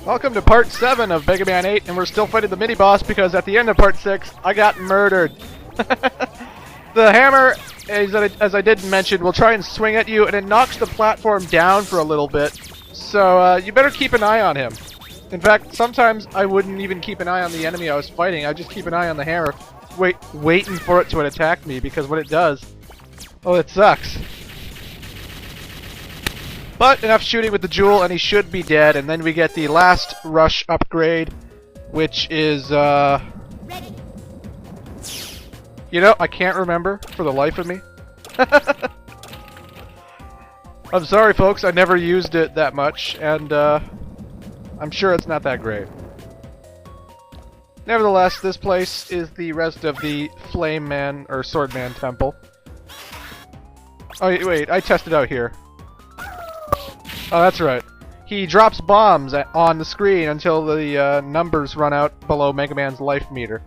Welcome to part 7 of Mega Man 8, and we're still fighting the mini-boss because at the end of part 6, I got murdered. The hammer, as I did mention, will try and swing at you, and it knocks the platform down for a little bit. So you better keep an eye on him. In fact, sometimes I wouldn't even keep an eye on the enemy I was fighting. I'd just keep an eye on the hammer, waiting for it to attack me, because when it does, oh, it sucks. But enough shooting with the jewel, and he should be dead. And then we get the last rush upgrade, which is, you know, I can't remember for the life of me. I'm sorry, folks. I never used it that much, and I'm sure it's not that great. Nevertheless, this place is the rest of the Flame Man or Sword Man temple. Oh wait, I tested out here. Oh, that's right. He drops bombs on the screen until the numbers run out below Mega Man's life meter.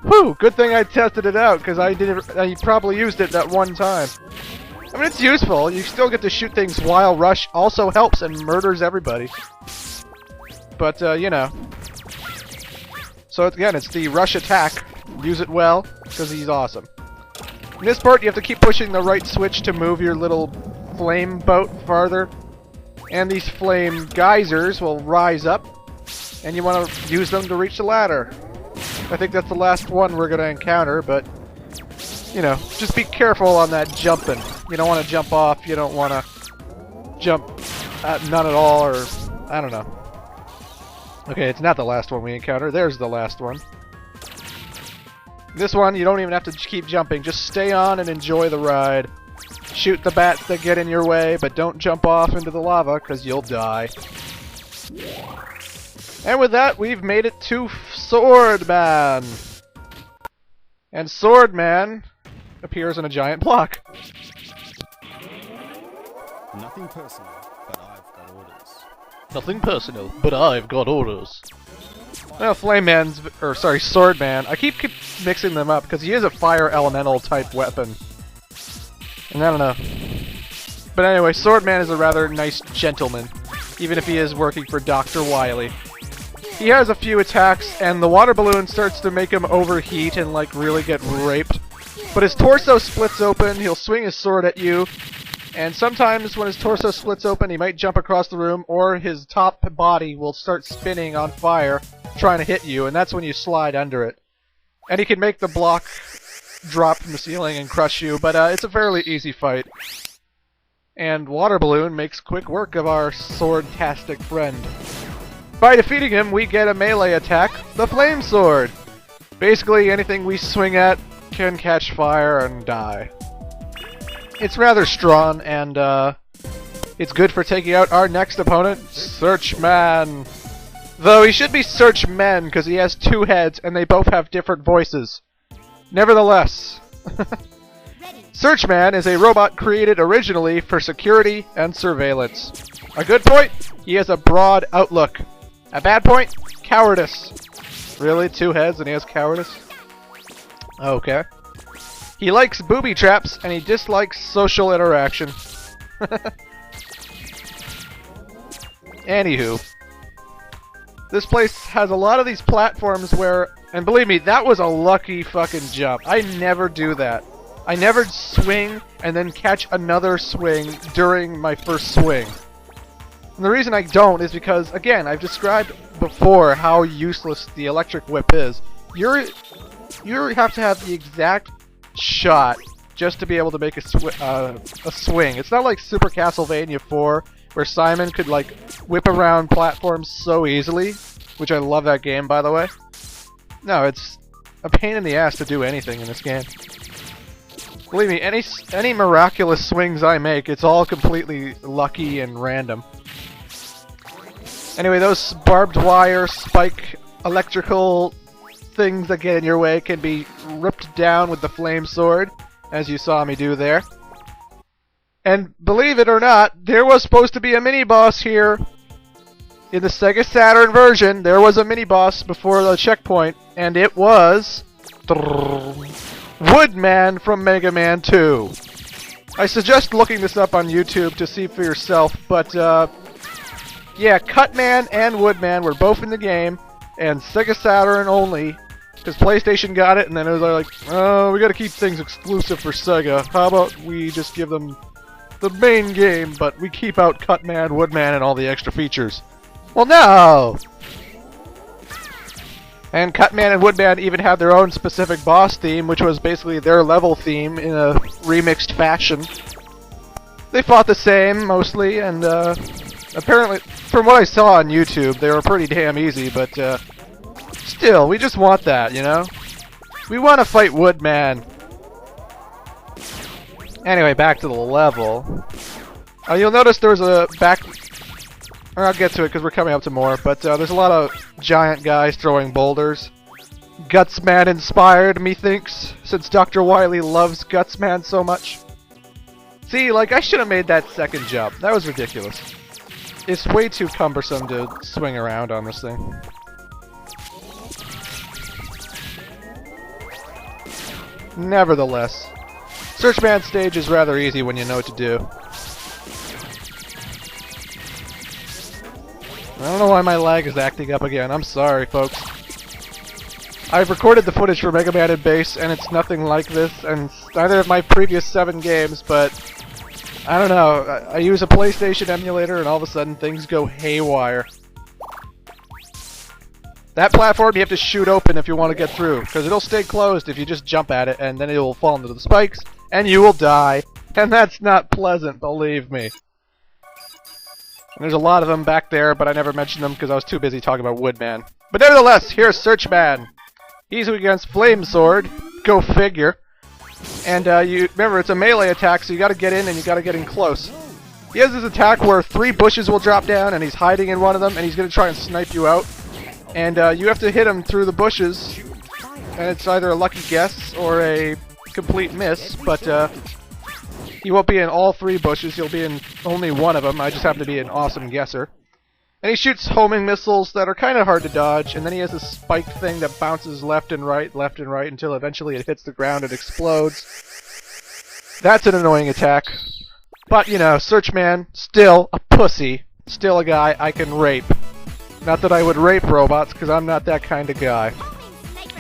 Whew! Good thing I tested it out, because I probably used it that one time. I mean, it's useful. You still get to shoot things while Rush also helps and murders everybody. But, you know. So, again, it's the Rush attack. Use it well, because he's awesome. In this part, you have to keep pushing the right switch to move your little flame boat farther. And these flame geysers will rise up, and you want to use them to reach the ladder. I think that's the last one we're going to encounter, but, you know, just be careful on that jumping. You don't want to jump off, you don't want to jump none at all, or, I don't know. Okay, it's not the last one we encounter. There's the last one. This one, you don't even have to keep jumping. Just stay on and enjoy the ride. Shoot the bats that get in your way, but don't jump off into the lava, because you'll die. And with that, we've made it to Sword Man. And Sword Man appears in a giant block. Nothing personal, but I've got orders. Nothing personal, but I've got orders. Well, Sword Man. I keep mixing them up, because he is a fire elemental type weapon. And I don't know. But anyway, Sword Man is a rather nice gentleman, even if he is working for Dr. Wily. He has a few attacks, and the water balloon starts to make him overheat and, like, really get raped. But his torso splits open, he'll swing his sword at you, and sometimes when his torso splits open, he might jump across the room, or his top body will start spinning on fire, trying to hit you, and that's when you slide under it. And he can make the block drop from the ceiling and crush you, but it's a fairly easy fight. And Water Balloon makes quick work of our sword-tastic friend. By defeating him, we get a melee attack, the Flame Sword. Basically, anything we swing at can catch fire and die. It's rather strong, and it's good for taking out our next opponent, Search Man. Though he should be Search Men, because he has two heads, and they both have different voices. Nevertheless, Search Man is a robot created originally for security and surveillance. A good point? He has a broad outlook. A bad point? Cowardice. Really? Two heads and he has cowardice? Okay. He likes booby traps and he dislikes social interaction. Anywho. This place has a lot of these platforms where, and believe me, that was a lucky fucking jump. I never do that. I never swing and then catch another swing during my first swing. And the reason I don't is because, again, I've described before how useless the electric whip is. You have to have the exact shot just to be able to make a swing. It's not like Super Castlevania 4, where Simon could, like, whip around platforms so easily, which I love that game, by the way. No, it's a pain in the ass to do anything in this game. Believe me, any miraculous swings I make, it's all completely lucky and random. Anyway, those barbed wire, spike, electrical things that get in your way can be ripped down with the flame sword, as you saw me do there. And believe it or not, there was supposed to be a mini-boss here. In the Sega Saturn version, there was a mini-boss before the checkpoint, and it was Woodman from Mega Man 2. I suggest looking this up on YouTube to see for yourself, but Yeah, Cutman and Woodman were both in the game, and Sega Saturn only, because PlayStation got it, and then it was like, oh, we gotta keep things exclusive for Sega. How about we just give them the main game, but we keep out Cutman, Woodman, and all the extra features? Well, no! And Cutman and Woodman even had their own specific boss theme, which was basically their level theme in a remixed fashion. They fought the same, mostly, and apparently, from what I saw on YouTube, they were pretty damn easy, but still, we just want that, you know? We want to fight Woodman. Anyway, back to the level. You'll notice there's a or I'll get to it because we're coming up to more, but there's a lot of giant guys throwing boulders. Gutsman inspired, methinks, since Dr. Wily loves Gutsman so much. See, like, I should have made that second jump. That was ridiculous. It's way too cumbersome to swing around on this thing. Nevertheless, Searchman stage is rather easy when you know what to do. I don't know why my lag is acting up again. I'm sorry, folks. I've recorded the footage for Mega Man and Bass, and it's nothing like this, and neither of my previous 7 games, but I don't know. I use a PlayStation emulator, and all of a sudden things go haywire. That platform you have to shoot open if you want to get through, because it'll stay closed if you just jump at it, and then it will fall into the spikes, and you will die. And that's not pleasant, believe me. And there's a lot of them back there, but I never mentioned them because I was too busy talking about Woodman. But nevertheless, here's Searchman. He's against Flame Sword. Go figure. And you remember, it's a melee attack, so you gotta get in and you gotta get in close. He has this attack where 3 bushes will drop down, and he's hiding in one of them, and he's gonna try and snipe you out. And you have to hit him through the bushes, and it's either a lucky guess or a complete miss, but he won't be in all 3 bushes, he'll be in only one of them. I just happen to be an awesome guesser. And he shoots homing missiles that are kind of hard to dodge, and then he has this spiked thing that bounces left and right, until eventually it hits the ground and explodes. That's an annoying attack. But, you know, Searchman, still a pussy, still a guy I can rape. Not that I would rape robots, because I'm not that kind of guy.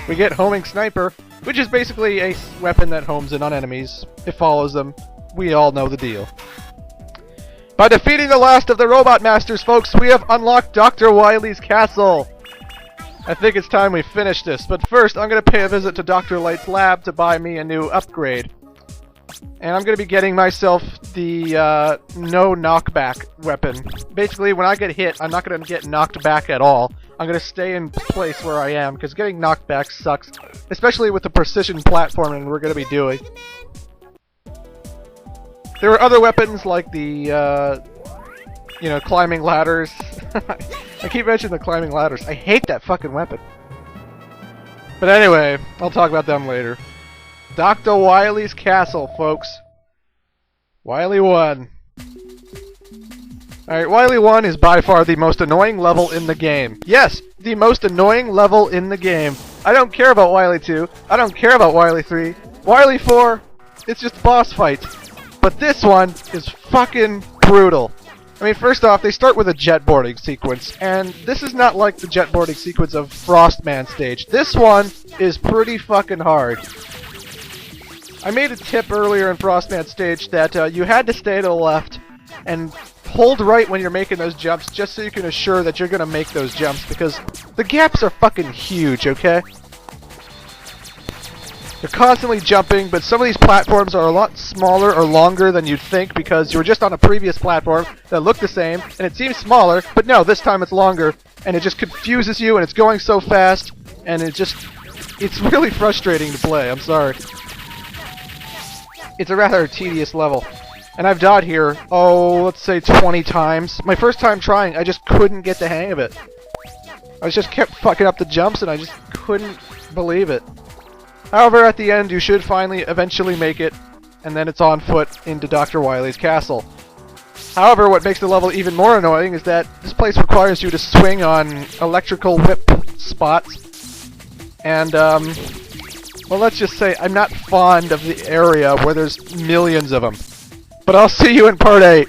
We get Homing Sniper, which is basically a weapon that homes in on enemies. It follows them. We all know the deal. By defeating the last of the Robot Masters, folks, we have unlocked Dr. Wily's castle. I think it's time we finish this, but first I'm going to pay a visit to Dr. Light's lab to buy me a new upgrade. And I'm going to be getting myself the no knockback weapon. Basically, when I get hit, I'm not going to get knocked back at all. I'm going to stay in place where I am, because getting knocked back sucks. Especially with the precision platforming we're going to be doing. There were other weapons like the, you know, climbing ladders. I keep mentioning the climbing ladders. I hate that fucking weapon. But anyway, I'll talk about them later. Dr. Wily's castle, folks. Wiley One. Alright, Wiley One is by far the most annoying level in the game. Yes, the most annoying level in the game. I don't care about Wily 2. I don't care about Wily 3. Wily 4, it's just boss fights. But this one is fucking brutal. I mean, first off, they start with a jetboarding sequence, and this is not like the jetboarding sequence of Frostman stage. This one is pretty fucking hard. I made a tip earlier in Frostman stage that you had to stay to the left and hold right when you're making those jumps, just so you can assure that you're gonna make those jumps, because the gaps are fucking huge, okay? You're constantly jumping, but some of these platforms are a lot smaller or longer than you'd think, because you were just on a previous platform that looked the same, and it seems smaller, but no, this time it's longer, and it just confuses you, and it's going so fast, and it's really frustrating to play, I'm sorry. It's a rather tedious level. And I've died here, let's say 20 times. My first time trying, I just couldn't get the hang of it. I just kept fucking up the jumps, and I just couldn't believe it. However, at the end, you should finally eventually make it, and then it's on foot into Dr. Wily's castle. However, what makes the level even more annoying is that this place requires you to swing on electrical whip spots. And, well, let's just say I'm not fond of the area where there's millions of them. But I'll see you in Part 8.